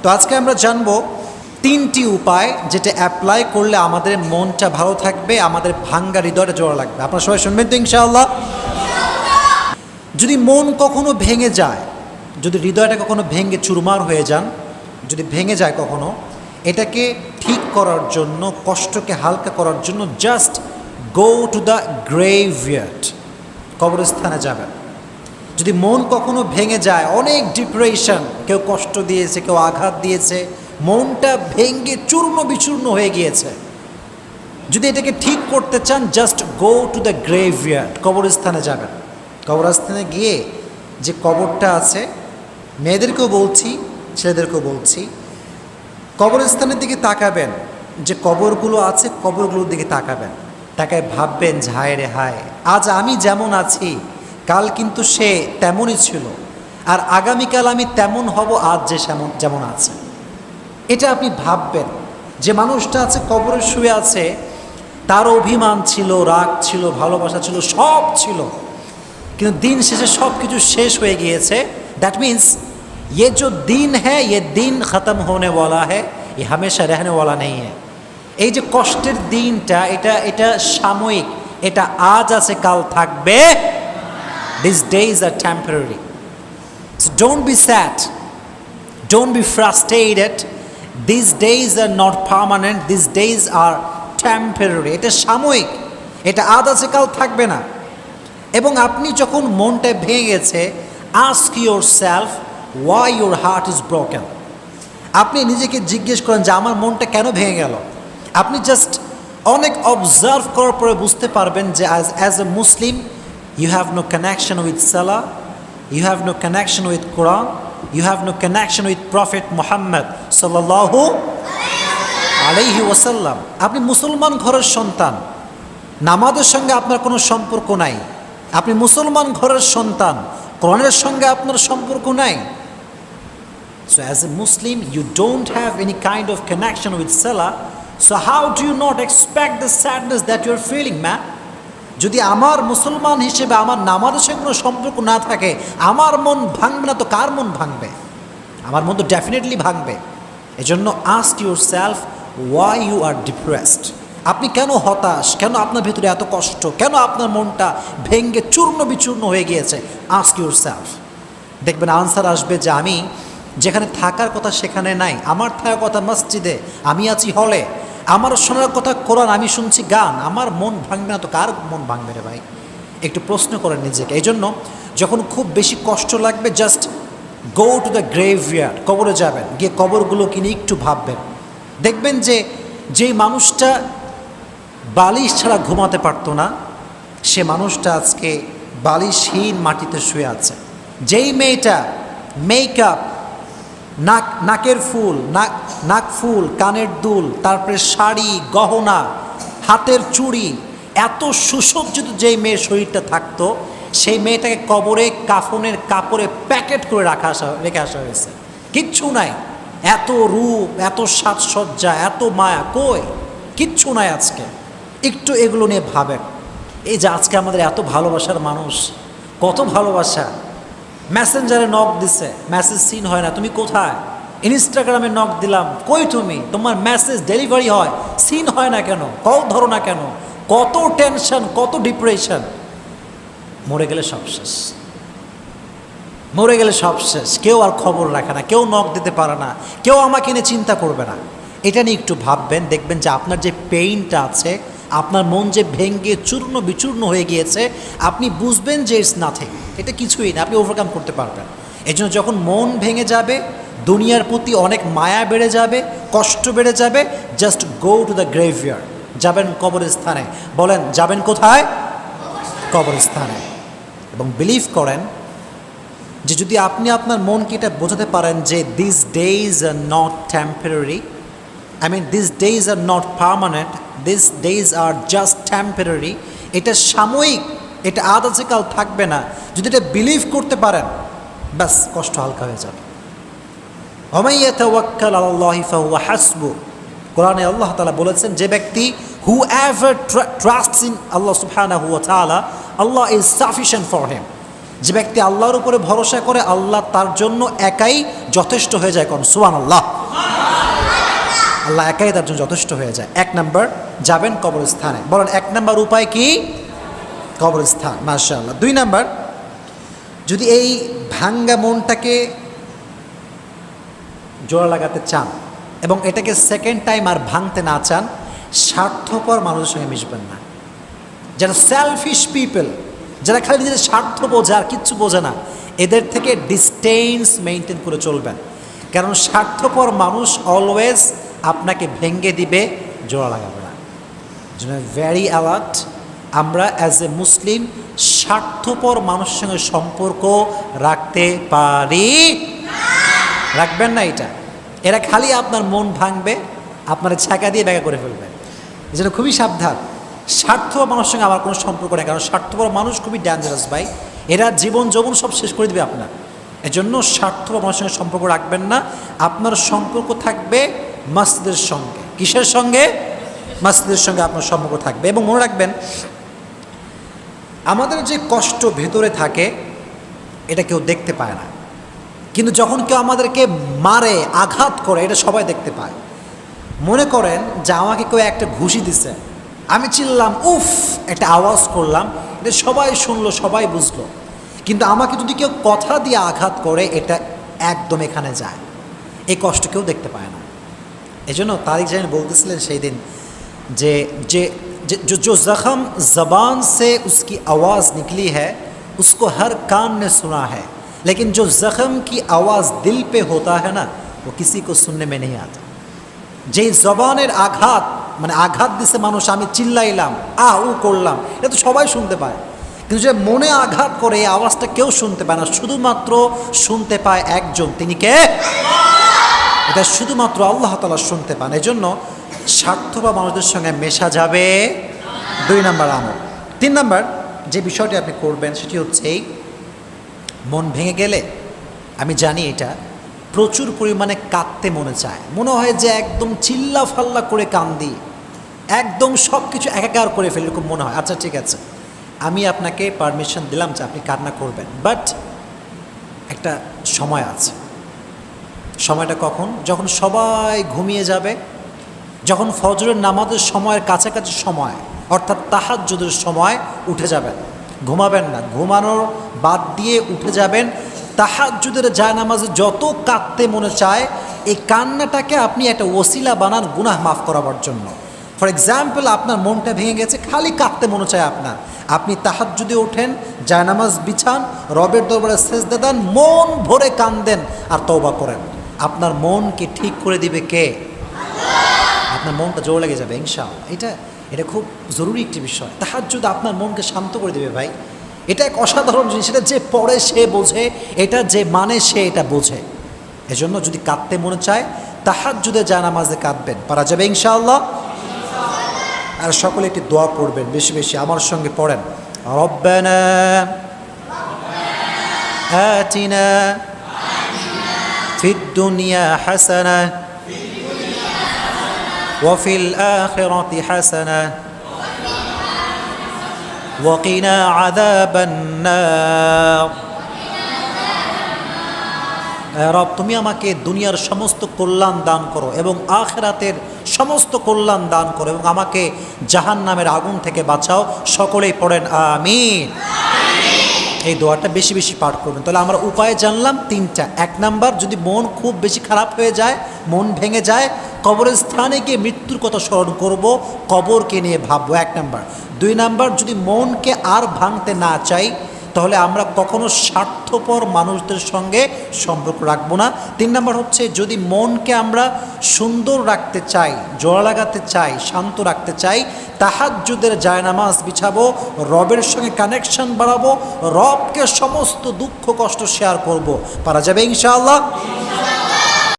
তো আজকে আমরা জানবো তিনটি উপায় যেটা অ্যাপ্লাই করলে আমাদের মনটা ভালো থাকবে, আমাদের ভাঙ্গা হৃদয়টা জোড়া লাগবে। আপনারা সবাই শুনবেন তো ইনশাআল্লাহ। যদি মন কখনো ভেঙে যায়, যদি হৃদয়টা কখনো ভেঙে চুরমার হয়ে যান, যদি ভেঙে যায় কখনো, এটাকে ঠিক করার জন্য, কষ্টকে হালকা করার জন্য জাস্ট গো টু দ্য গ্রেভইয়ার্ড, কবরস্থানে যাবেন। যদি মন কখনো ভেঙে যায়, অনেক ডিপ্রেশন, কেউ কষ্ট দিয়েছে, কেউ আঘাত দিয়েছে, মনটা ভেঙে চূর্ণ বিচূর্ণ হয়ে গিয়েছে, যদি এটাকে ঠিক করতে চান জাস্ট গো টু দ্য গ্রেভইয়ার্ড, কবরস্থানে যাবেন। কবরস্থানে গিয়ে যে কবরটা আছে, মেয়েদেরকেও বলছি ছেলেদেরকেও বলছি, কবরস্থানের দিকে তাকাবেন, যে কবরগুলো আছে কবরগুলোর দিকে তাকাবেন, তাকায় ভাববেন যে হায় রে হায়, আজ আমি যেমন আছি কাল কিন্তু সে তেমনই ছিল, আর আগামীকাল আমি তেমন হব আজ যে যেমন আছে। এটা আপনি ভাববেন। যে মানুষটা আছে কবরে শুয়ে আছে, তার অভিমান ছিল, রাগ ছিল, ভালোবাসা ছিল, সব ছিল, কিন্তু দিন শেষে সব কিছু শেষ হয়ে গিয়েছে। দ্যাট মিন্স ये जो दिन है ये दिन ख़त्म होने वाला है, ये हमेशा रहने वाला नहीं है। এই যে কষ্টের দিনটা, এটা সাময়িক, এটা আজ আছে কাল থাকবে। These days are temporary. So don't be sad, don't be frustrated. These days are not permanent, these days are temporary. এটা সাময়িক, এটা আজ আছে কাল থাকবে না। এবং আপনি যখন মনটা ভেঙে গেছে, ask yourself why your heart is broken. আপনি নিজেকে জিজ্ঞেস করেন যে আমার মনটা কেন ভেঙে গেল। আপনি জাস্ট অনেক অবজার্ভ করার পরে বুঝতে পারবেন যে as a Muslim you have no connection with Salah, you have no connection with Quran, you have no connection with Prophet Muhammad sallallahu alayhi wasallam. আপনি মুসলমান ঘরের সন্তান, নামাজের সঙ্গে আপনার কোনো সম্পর্ক নাই। আপনি মুসলমান ঘরের সন্তান, কোরআনের সঙ্গে আপনার সম্পর্ক নাই। So as a Muslim you don't have any kind of connection with Salah, so how do you not expect the sadness that you are feeling, man? যদি আমার মুসলমান হিসেবে আমার নামাজের সঙ্গে কোনো সম্পর্ক না থাকে, আমার মন ভাঙবে না তো কার মন ভাঙবে? আমার মন তো ডেফিনেটলি ভাঙবে। এজন্য ask yourself why you are depressed. আপনি কেন হতাশ, কেন আপনার ভিতরে এত কষ্ট, কেন আপনার মনটা ভেঙে চূর্ণ বিচূর্ণ হয়ে গিয়েছে? Ask yourself. দেখবেন আনসার আসবে যে আমি যেখানে থাকার কথা সেখানে নাই, আমার থাকার কথা মসজিদে, আমি আছি হলে, আমার শোনার কথা কোরআন, আমি শুনছি গান, আমার মন ভাঙবে না তো কার মন ভাঙবে রে ভাই? একটু প্রশ্ন করেন নিজেকে। এই জন্য যখন খুব বেশি কষ্ট লাগবে জাস্ট গো টু দ্য গ্রেভইয়ার্ড, কবরে যাবেন, গিয়ে কবরগুলো কিনে একটু ভাববেন। দেখবেন যে যেই মানুষটা বালিশ ছাড়া ঘুমাতে পারতো না, সে মানুষটা আজকে বালিশহীন মাটিতে শুয়ে আছে। যেই মেয়েটা মেকআপ, নাকের ফুল, নাক ফুল, কানের দুল, তারপরে শাড়ি, গহনা, হাতের চুড়ি, এত সুসজ্জিত যেই মেয়ের শরীরটা থাকতো, সেই মেয়েটাকে কবরে কাফনের কাপড়ে প্যাকেট করে রেখে আসা হয়েছে। কিচ্ছু নাই, এত রূপ, এত সাজসজ্জা, এত মায়া, কই? কিচ্ছু নাই আজকে। একটু এগুলো নিয়ে ভাবেন। এই যে আজকে আমাদের এত ভালোবাসার মানুষ, কত ভালোবাসা, মেসেঞ্জারে নক দিছে, মেসেজ সিন হয় না, তুমি কোথায়? ইনস্টাগ্রামে নক দিলাম, কই তুমি? তোমার মেসেজ ডেলিভারি হয়, সিন হয় না কেন? কল ধরো না কেন? কত টেনশন, কত ডিপ্রেশন। মরে গেলে সব শেষ, মরে গেলে সব শেষ। কেউ আর খবর রাখে না, কেউ নক দিতে পারে না, কেউ আমাকে নিয়ে চিন্তা করবে না। এটা নিয়ে একটু ভাববেন, দেখবেন যে আপনার যে পেইনটা আছে, আপনার মন যে ভেঙে চূর্ণ বিচূর্ণ হয়ে গিয়েছে, আপনি বুঝবেন যে ইটস নাথিং, এটা কিছুই না, আপনি ওভারকাম করতে পারবেন। এই জন্য যখন মন ভেঙে যাবে, দুনিয়ার প্রতি অনেক মায়া বেড়ে যাবে, কষ্ট বেড়ে যাবে, জাস্ট গো টু দ্য গ্রেভইয়ার্ড, যাবেন কবরস্থানে। বলেন যাবেন কোথায়? কবরস্থানে। এবং বিলিভ করেন যে যদি আপনি আপনার মনকে এটা বোঝাতে পারেন যে this days are not temporary, I mean these days are not permanent, these days are just temporary, এটা সাময়িক, এটা আজ আছে কাল থাকবে না, যদি এটা বিলিভ করতে পারেন, ব্যাস কষ্ট হালকা হয়ে যাবে। ওয়ামান ইয়াতাওয়াক্কাল আলাল্লাহি ফাহুয়া হাসবুহ, কোরআনে আল্লাহ তাআলা বলেছেন যে ব্যক্তি whoever trusts in Allah subhanahu wa ta'ala, Allah is sufficient for him. যে ব্যক্তি আল্লাহর উপরে ভরসা করে আল্লাহ তার জন্য একাই যথেষ্ট হয়ে যায়। কোন সুবহানাল্লাহ। আল্লাহ একাই তার জন্য যথেষ্ট হয়ে যায়। 1 নাম্বার যাবেন কবরস্থানে। বলেন 1 নাম্বার উপায় কি? কবরস্থান। মাশাআল্লাহ। 2 নাম্বার, যদি এই ভাঙ্গা মনটাকে জোড়া লাগাতে চান এবং এটাকে সেকেন্ড টাইম আর ভাঙতে না চান, স্বার্থপর মানুষের সঙ্গে মিশবেন না। যারা সেলফিশ পিপল, যারা খালি নিজেদের স্বার্থ বোঝে আর কিচ্ছু বোঝে না, এদের থেকে ডিস্টেন্স মেনটেন করে চলবেন। কারণ স্বার্থপর মানুষ অলওয়েজ আপনাকে ভেঙ্গে দিবে, জোড়া লাগাবে না। জন্য ভেরি অ্যালার্ট। আমরা অ্যাজ এ মুসলিম স্বার্থপর মানুষের সঙ্গে সম্পর্ক রাখতে পারি? রাখবেন না। এরা খালি আপনার মন ভাঙবে, আপনার ছাকা দিয়ে ব্যাগা করে ফেলবে। এই জন্য খুবই সাবধান। স্বার্থপর মানুষের সঙ্গে আমার কোনো সম্পর্ক নেই, কারণ স্বার্থপর মানুষ খুবই ডেঞ্জারাস ভাই। এরা জীবন যৌবন সব শেষ করে দেবে আপনার। এজন্য স্বার্থপর মানুষের সঙ্গে সম্পর্ক রাখবেন না। আপনার সম্পর্ক থাকবে মসজিদের সঙ্গে। কিসের সঙ্গে? মসজিদের সঙ্গে আপনার সম্পর্ক থাকবে। এবং মনে রাখবেন, আমাদের যে কষ্ট ভেতরে থাকে এটা কেউ দেখতে পায় না, কিন্তু যখন কেউ আমাদেরকে মারে, আঘাত করে, এটা সবাই দেখতে পায়। মনে করেন যে আমাকে কেউ একটা ঘুষি দিছে, আমি চিল্লাম, উফ, একটা আওয়াজ করলাম, এটা সবাই শুনলো, সবাই বুঝলো। কিন্তু আমাকে যদি কেউ কথা দিয়ে আঘাত করে, এটা একদম এখানে যায়, এই কষ্ট কেউ দেখতে পায় না। এই জন্য তারিক জামিল বলতেছিলেন সেই দিন যে যে जो जख्म ज़बान से उसकी आवाज़ निकली है उसको हर कान ने सुना है, लेकिन जो ज़ख्म की आवाज़ दिल पे होता है ना, वो किसी को सुनने में नहीं आता। যে জবানের আঘাত, মানে আঘাত দিছে মানুষ, আমি চিল্লাইলাম, উ করলাম, এটা তো সবাই শুনতে পায়। কিন্তু যে মনে আঘাত করে, এই আওয়াজটা কেউ শুনতে পায় না, শুধুমাত্র শুনতে পায় একজন, তিনি কে? এটা শুধুমাত্র আল্লাহ তাআলা শুনতে পান। এই জন্য স্বার্থপর মানুষদের সঙ্গে মেশা যাবে। 2 নাম্বার আমল। 3 নাম্বার যে বিষয়টি আপনি করবেন সেটি হচ্ছে এই, মন ভেঙে গেলে, আমি জানি এটা প্রচুর পরিমাণে কাঁদতে মনে চায়, মনে হয় যে একদম চিল্লা ফাল্লা করে কান্দি, একদম সব কিছু একাকার করে ফেলে, এরকম মনে হয়। আচ্ছা ঠিক আছে, আমি আপনাকে পারমিশন দিলাম যে আপনি কান্না করবেন, বাট একটা সময় আছে। সময়টা কখন? যখন সবাই ঘুমিয়ে যাবে, যখন ফজরের নামাজের সময়ের কাছাকাছি সময়, অর্থাৎ তাহাজ্জুদের সময় উঠে যাবেন। ঘুমাবেন না, ঘুমানোর বাদ দিয়ে উঠে যাবেন। তাহাজ্জুদের জায়নামাজে যত কাঁদতে মনে চায়, এই কান্নাটাকে আপনি একটা ওসিলা বানান গুনাহ মাফ করাবার জন্য। ফর এক্সাম্পল, আপনার মনটা ভেঙে গেছে, খালি কাঁদতে মনে চায় আপনার, আপনি তাহাজ্জুদে ওঠেন, জায়নামাজ বিছান, রবের দরবারে সেজদা দেন, মন ভরে কান্দেন আর তওবা করেন। আপনার মনকে ঠিক করে দিবে কে? আপনার মনটা জোর লেগে যাবে ইনশাআল্লাহ। এটা খুব জরুরি একটি বিষয়। তাহাজ্জুদ আপনার মনকে শান্ত করে দেবে ভাই। এটা এক অসাধারণ জিনিস। এটা যে পড়ে সে বোঝে, এটা যে মানে সে এটা বোঝে। এজন্য যদি কাঁদতে মনে চায়, তাহাজ্জুদে জায়নামাজে কাঁদবেন, পারা যাবে ইনশাআল্লাহ। আর সকলে একটি দোয়া পড়বেন বেশি বেশি, আমার সঙ্গে পড়েন। রব্বানা আতিনা ফিদ দুনিয়া হাসানা ওয়া ফিল আখিরাতি হাসানা ওয়া কিনা আযাবান নার। রব, তুমি আমাকে দুনিয়ার সমস্ত কল্যাণ দান করো এবং আখিরাতের সমস্ত কল্যাণ দান করো এবং আমাকে জাহান্নামের আগুন থেকে বাঁচাও। সকলেই পড়েন আমিন। এই দোয়াটা বেশি বেশি পাঠ করবেন। তাহলে আমরা উপায় জানলাম 3টা। 1 নাম্বার, যদি মন খুব বেশি খারাপ হয়ে যায়, মন ভেঙে যায়, কবরের স্থানে গিয়ে মৃত্যুর কথা স্মরণ করব, কবরকে নিয়ে ভাববো, 1 নাম্বার। 2 নাম্বার, যদি মনকে আর ভাঙতে না চাই, তাহলে আমরা কখনো স্বার্থপর মানুষদের সঙ্গে সম্পর্ক রাখবো না। 3 নাম্বার হচ্ছে, যদি মনকে আমরা সুন্দর রাখতে চাই, জোড়া লাগাতে চাই, শান্ত রাখতে চাই, তাহাজ্জুদের জায়নামাজ বিছাবো, রবের সঙ্গে কানেকশন বাড়াবো, রবকে সমস্ত দুঃখ কষ্ট শেয়ার করব। পারা যাবে ইনশাআল্লাহ।